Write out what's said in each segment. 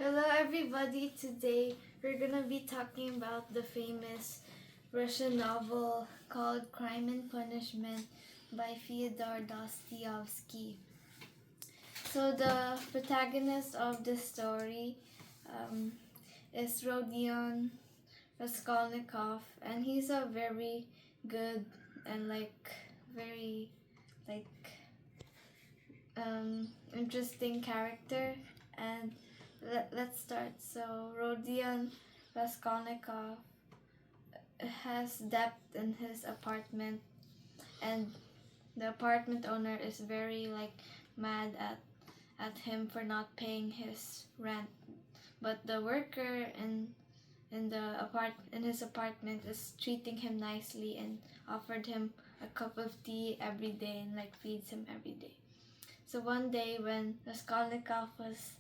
Hello everybody, today we're gonna be talking about the famous Russian novel called Crime and Punishment by Fyodor Dostoevsky. So the protagonist of this story um, is Rodion Raskolnikov, and he's a very good and very like interesting character. And let's start. So Rodion Raskolnikov has debt in his apartment, and the apartment owner is very mad at him for not paying his rent. But the worker in his apartment is treating him nicely and offered him a cup of tea every day and feeds him every day. So one day when Raskolnikov was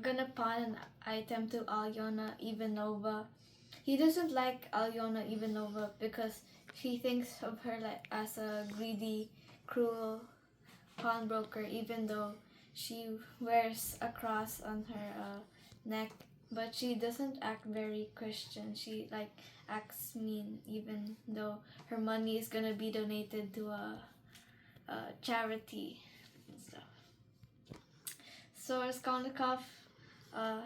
gonna pawn an item to Alyona Ivanova, he doesn't like Alyona Ivanova because he thinks of her as a greedy, cruel pawnbroker, even though she wears a cross on her neck. But she doesn't act very Christian. She acts mean, even though her money is gonna be donated to a charity and stuff. So Raskolnikov uh,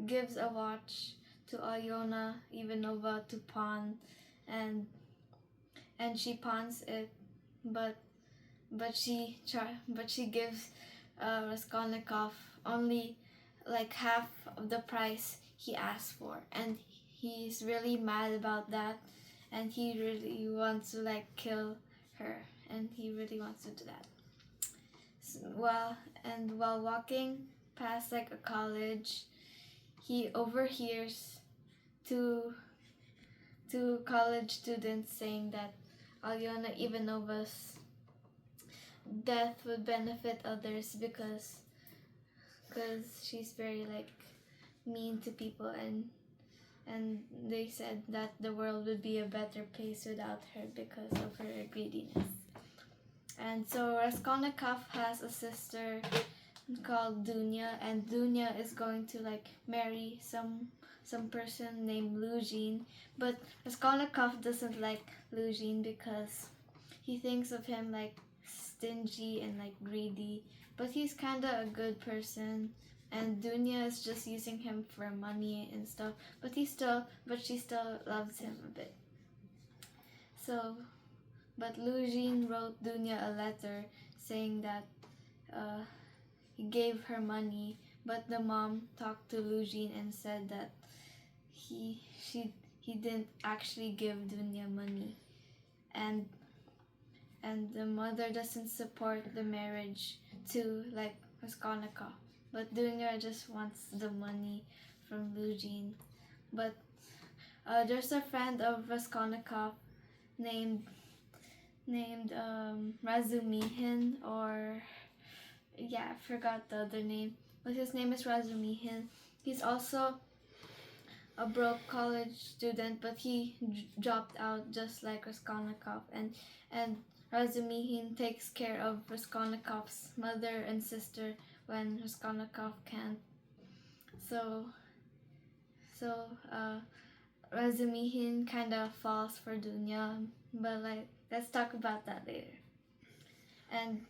gives a watch to Alyona Ivanova to pawn, and she pawns it, but she gives Raskolnikov only half of the price he asked for, and he's really mad about that, and he really wants to kill her, and he really wants to do that. While walking past a college, he overhears two college students saying that Alyona Ivanova's death would benefit others because she's very mean to people, and they said that the world would be a better place without her because of her greediness. And so Raskolnikov has a sister called Dunya, and Dunya is going to marry some person named Luzhin, but Raskolnikov doesn't like Luzhin because he thinks of him stingy and greedy, but he's kind of a good person, and Dunya is just using him for money and stuff, but she still loves him a bit. So but Luzhin wrote Dunya a letter saying that he gave her money, but the mom talked to Luzhin and said that he didn't actually give Dunya money, and the mother doesn't support the marriage to Raskolnikov, but Dunya just wants the money from Luzhin. But there's a friend of Raskolnikov named Razumihin, or I forgot the other name, but his name is Razumihin. He's also a broke college student, but he dropped out just like Raskolnikov, and Razumihin takes care of Raskolnikov's mother and sister when Raskolnikov can't. So Razumihin kind of falls for Dunya, but let's talk about that later. And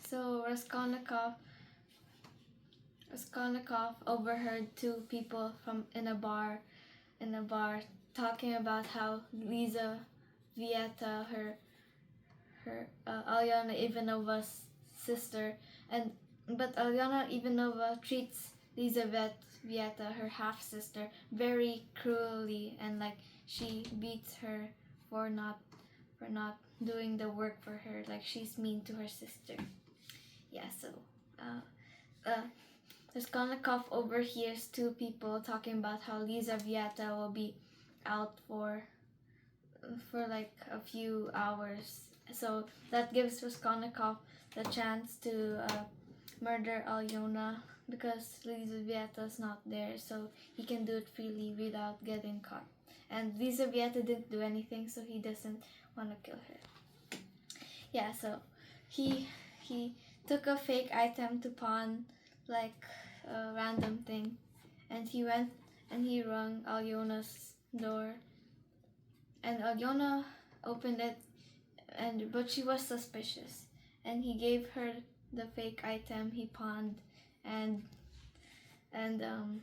so Raskolnikov overheard two people in a bar talking about how Lisa Vieta, her Alyona Ivanova's sister, but Alyona Ivanova treats Lisa Vieta, her half sister, very cruelly, and she beats her for not doing the work for her. She's mean to her sister. So Raskolnikov overhears two people talking about how Lisa Vieta will be out for a few hours. So that gives Raskolnikov the chance to murder Alyona because Lisa Vieta's not there, so he can do it freely without getting caught. And Lisa Vieta didn't do anything, so he doesn't want to kill her. So he took a fake item to pawn, like a random thing, and he went and he rang Alyona's door, and Alyona opened it, but she was suspicious, and he gave her the fake item he pawned, and and um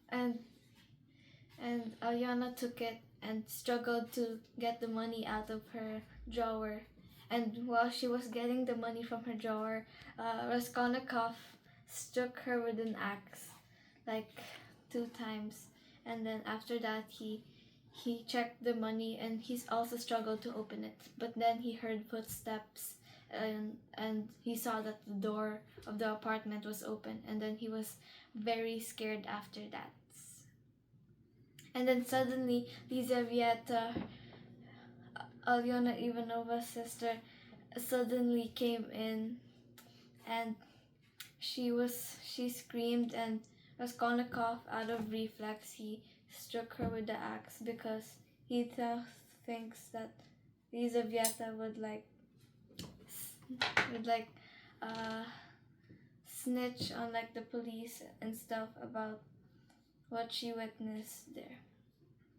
and and Alyona took it and struggled to get the money out of her drawer. And while she was getting the money from her drawer, Raskolnikov struck her with an axe, like 2 times. And then after that, he checked the money, and he's also struggled to open it. But then he heard footsteps, and he saw that the door of the apartment was open, and then he was very scared after that. And then suddenly Lizaveta, Alyona Ivanova's sister, suddenly came in, and she screamed, and Raskolnikov, out of reflex, he struck her with the axe because he thinks that Lizaveta would uh, snitch on like the police and stuff about what she witnessed there,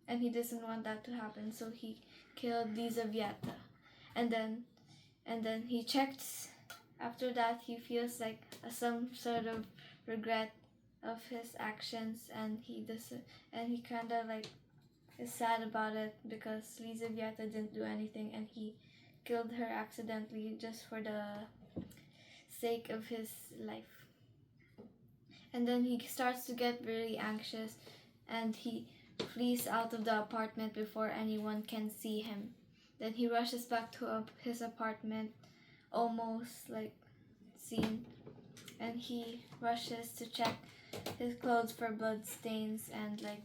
and he doesn't want that to happen, so he killed Lizaveta. And then he checks. After that, he feels like some sort of regret of his actions, and he kind of like is sad about it because Lizaveta didn't do anything, and he killed her accidentally just for the sake of his life. And then he starts to get really anxious, and he flees out of the apartment before anyone can see him. Then he rushes back to his apartment, almost like seen, and he rushes to check his clothes for blood stains and like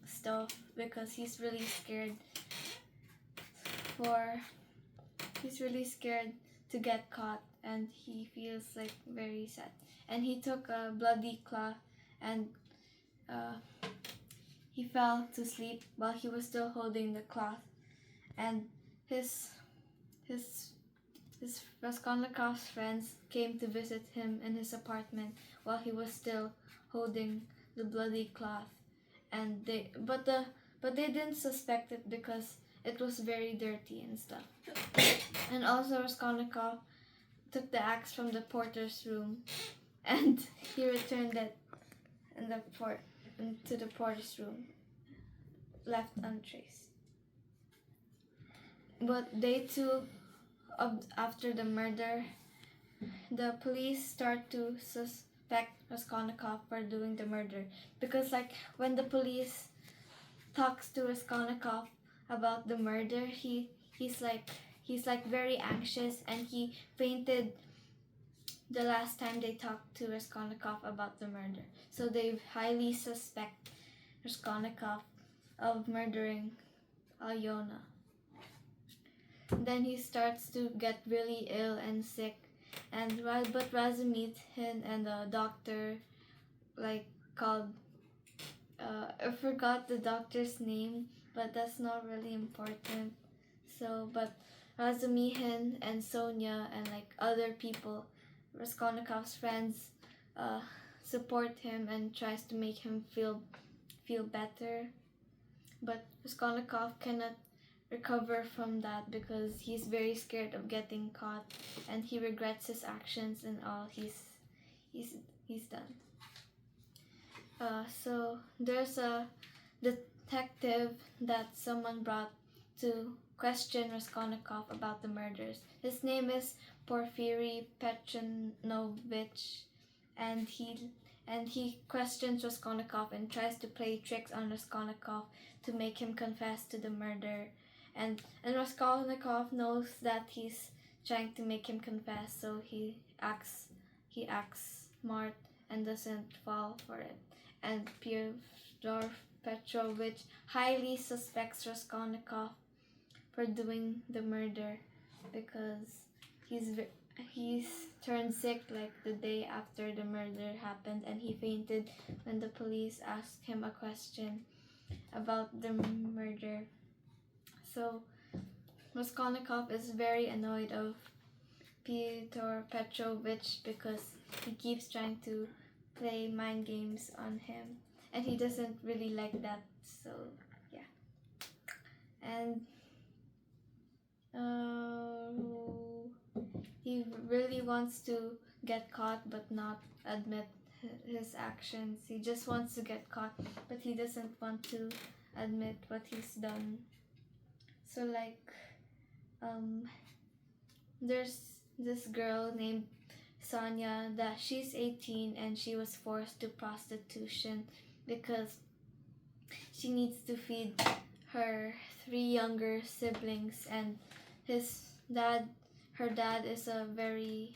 stuff because he's really scared to get caught, and he feels like very sad. And he took a bloody cloth, and he fell to sleep while he was still holding the cloth, and his Raskolnikov's friends came to visit him in his apartment while he was still holding the bloody cloth, and they didn't suspect it because it was very dirty and stuff. And also Raskolnikov took the axe from the porter's room, and he returned it into the porter's room, left untraced. But day 2 after the murder, the police start to suspect Raskolnikov for doing the murder, because like when the police talks to Raskolnikov about the murder, he's like very anxious, and he fainted the last time they talked to Raskolnikov about the murder. So they highly suspect Raskolnikov of murdering Alyona. Then he starts to get really ill and sick, but Razumihin and the doctor like called I forgot the doctor's name, but that's not really important. So but Razumihin and Sonia and like other people, Raskolnikov's friends, support him and tries to make him feel better. But Raskolnikov cannot recover from that because he's very scared of getting caught, and he regrets his actions and all he's done. So there's a detective that someone brought to question Raskolnikov about the murders. His name is Porfiry Petronovich, and he questions Raskolnikov and tries to play tricks on Raskolnikov to make him confess to the murder. And Raskolnikov knows that he's trying to make him confess, so he acts smart and doesn't fall for it. And Fyodor Petrovich highly suspects Raskolnikov for doing the murder because he's turned sick like the day after the murder happened, and he fainted when the police asked him a question about the murder. So Raskolnikov is very annoyed of Pyotr Petrovich because he keeps trying to play mind games on him, and he doesn't really like that. So yeah, and he really wants to get caught but not admit his actions. He just wants to get caught, but he doesn't want to admit what he's done. So like, there's this girl named Sonia that she's 18 and she was forced to prostitution because she needs to feed her 3 younger siblings, and her dad is a very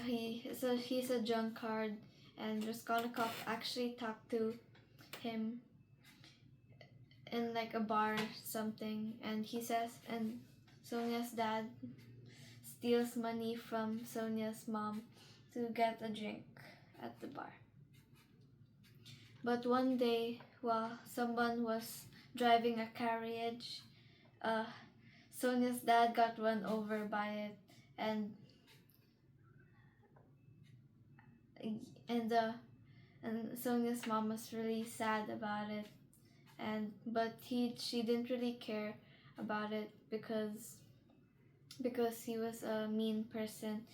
he's a drunkard, and Raskolnikov actually talked to him in like a bar or something, and Sonia's dad steals money from Sonia's mom to get a drink at the bar. But one day, while someone was driving a carriage, Sonia's dad got run over by it, and Sonia's mom was really sad about it, but she didn't really care about it because he was a mean person,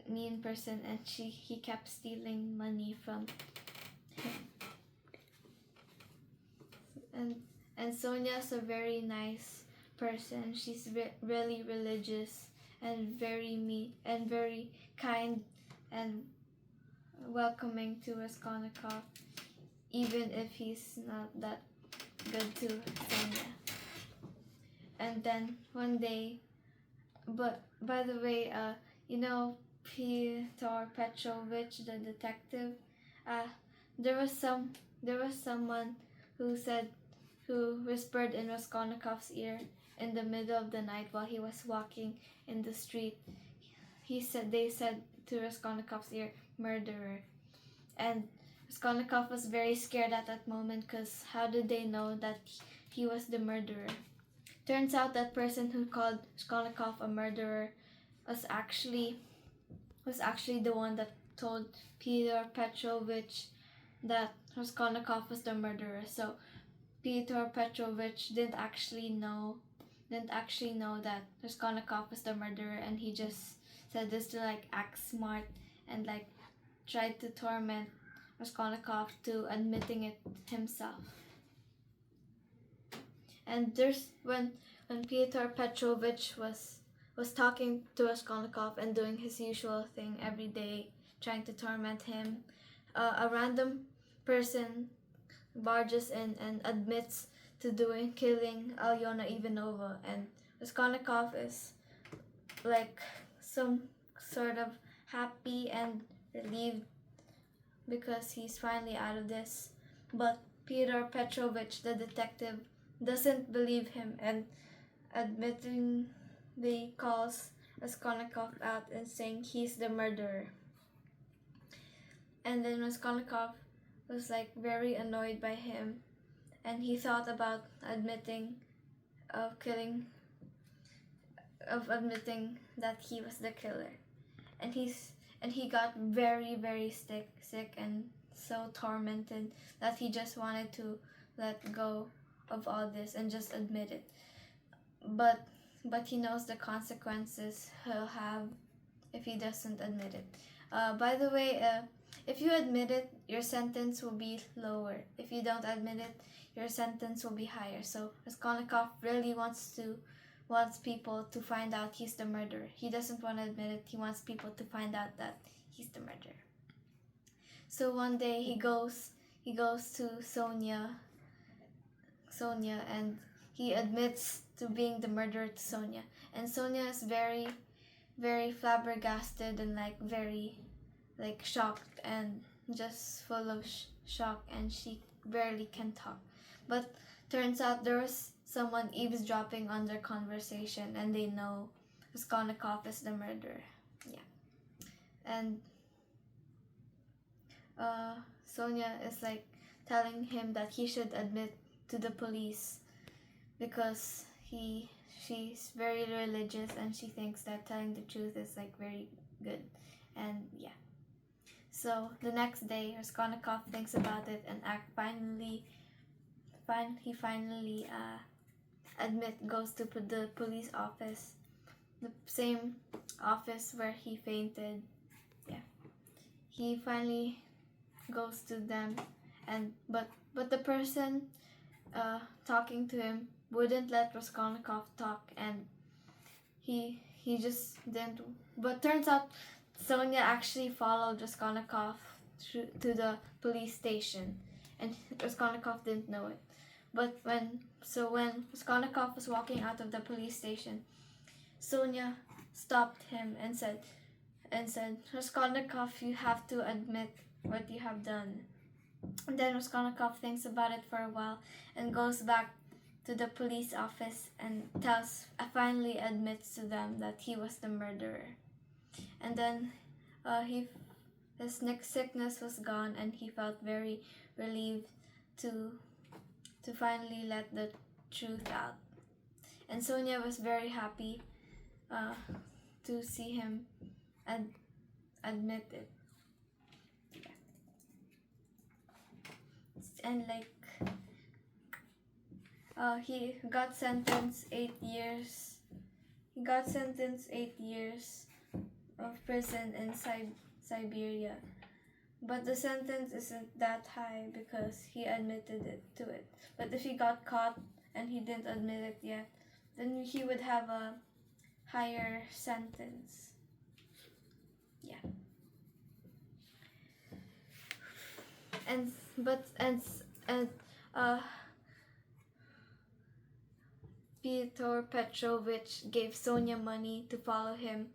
and he kept stealing money from him. And Sonia's a very nice person. She's really religious and very kind and welcoming to Raskolnikov, even if he's not that good to Sonia. And then one day, but by the way, Pyotr Petrovich, the detective, there was someone who whispered in Raskolnikov's ear in the middle of the night while he was walking in the street. They said to Raskolnikov's ear, "Murderer," and Raskolnikov was very scared at that moment because how did they know that he was the murderer? Turns out that person who called Raskolnikov a murderer was actually the one that told Pyotr Petrovich that Raskolnikov was the murderer. So Pyotr Petrovich didn't actually know that Raskolnikov was the murderer, and he just said this to like act smart and like tried to torment Raskolnikov to admitting it himself. And when Pyotr Petrovich was talking to Raskolnikov and doing his usual thing every day, trying to torment him, a random person barges in and admits to killing Alyona Ivanova, and Raskolnikov is like some sort of happy and relieved because he's finally out of this. But Pyotr Petrovich, the detective, doesn't believe him and admittingly calls Raskolnikov out and saying he's the murderer. And then Raskolnikov was like very annoyed by him, and he thought about admitting that he was the killer, and he got very sick and so tormented that he just wanted to let go of all this and just admit it, but he knows the consequences he'll have if he doesn't admit it. By the way, if you admit it, your sentence will be lower. If you don't admit it, your sentence will be higher. So Raskolnikov really wants people to find out he's the murderer. He doesn't want to admit it. He wants people to find out that he's the murderer. So one day he goes to Sonia, and he admits to being the murderer to Sonia. And Sonia is very flabbergasted and like very shocked and just full of shock, and she barely can talk. But turns out there was someone eavesdropping on their conversation, and they know Raskolnikov is the murderer. Yeah. And Sonia is like telling him that he should admit to the police because she's very religious, and she thinks that telling the truth is like very good. And yeah, so the next day Raskolnikov thinks about it and he finally goes to the police office, the same office where he fainted. Yeah, he finally goes to them, and but the person talking to him wouldn't let Raskolnikov talk, and he just didn't. But turns out Sonia actually followed Raskolnikov to the police station, and Raskolnikov didn't know it. But when Raskolnikov was walking out of the police station, Sonia stopped him and said, Raskolnikov, you have to admit what you have done. And then Raskolnikov thinks about it for a while and goes back to the police office and finally admits to them that he was the murderer. And then his sickness was gone, and he felt very relieved to finally let the truth out. And Sonia was very happy to see him admit it. And like he got sentenced 8 years. He got sentenced 8 years of prison in Siberia. But the sentence isn't that high because he admitted to it. But if he got caught and he didn't admit it yet, then he would have a higher sentence. Yeah. And Fyodor Petrovich gave Sonia money to follow him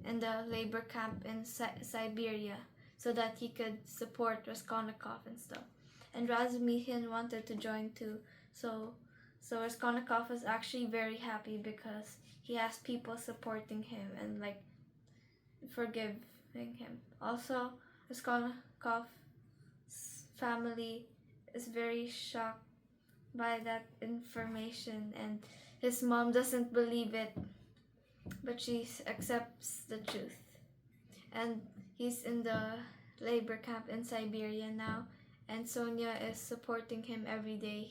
in the labor camp in Siberia, so that he could support Raskolnikov and stuff. And Razumihin wanted to join too, so Raskolnikov was actually very happy because he has people supporting him and like forgiving him. Also, Raskolnikov's family is very shocked by that information, and his mom doesn't believe it, but she accepts the truth. And he's in the labor camp in Siberia now, and Sonia is supporting him every day.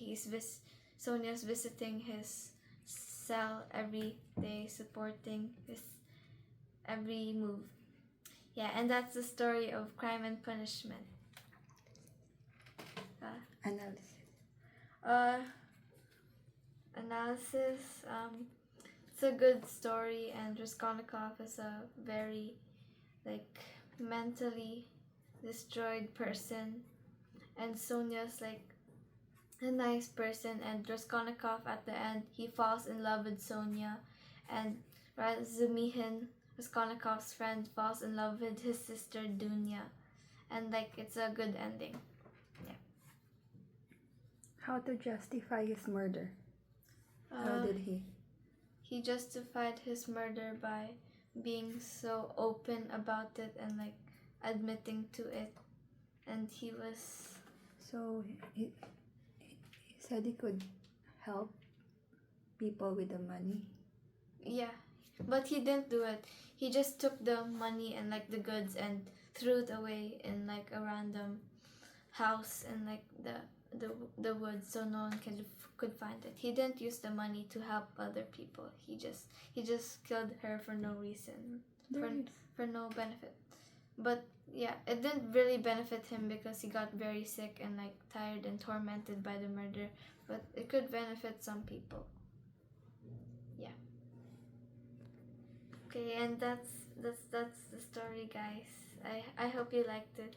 Sonia's visiting his cell every day, supporting his every move. Yeah, and that's the story of Crime and Punishment. Analysis. It's a good story, and Raskolnikov is a very like mentally destroyed person, and Sonia's like a nice person, and Raskolnikov at the end he falls in love with Sonia, and Razumihin, Raskolnikov's friend, falls in love with his sister Dunya, and like it's a good ending. Yeah. How to justify his murder? How did he? He justified his murder by being so open about it and like admitting to it, and he was. So he said he could help people with the money. Yeah, but he didn't do it. He just took the money and like the goods and threw it away in like a random house in like the woods, so no one could find it. He didn't use the money to help other people. He just killed her for no reason, for no benefit. But yeah, it didn't really benefit him because he got very sick and like tired and tormented by the murder. But it could benefit some people. Yeah. Okay, and that's the story, guys. I hope you liked it.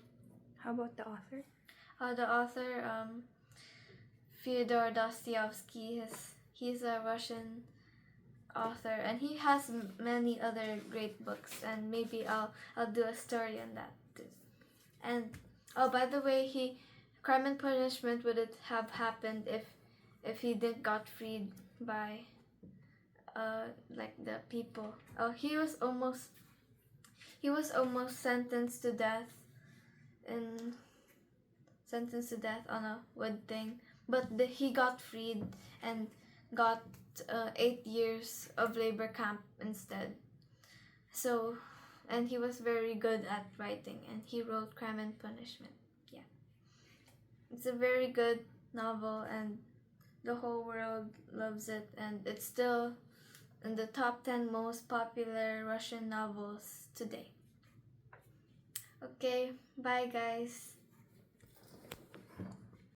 How about the author? The author, Fyodor Dostoevsky, he's a Russian author, and he has many other great books, and maybe I'll do a story on that too. And by the way, Crime and Punishment wouldn't have happened if he didn't got freed by like the people. He was almost sentenced to death on a wood thing, but he got freed and got 8 years of labor camp instead. So, and he was very good at writing, and he wrote Crime and Punishment. Yeah, it's a very good novel, and the whole world loves it, and it's still in the top 10 most popular Russian novels today. Okay, bye guys.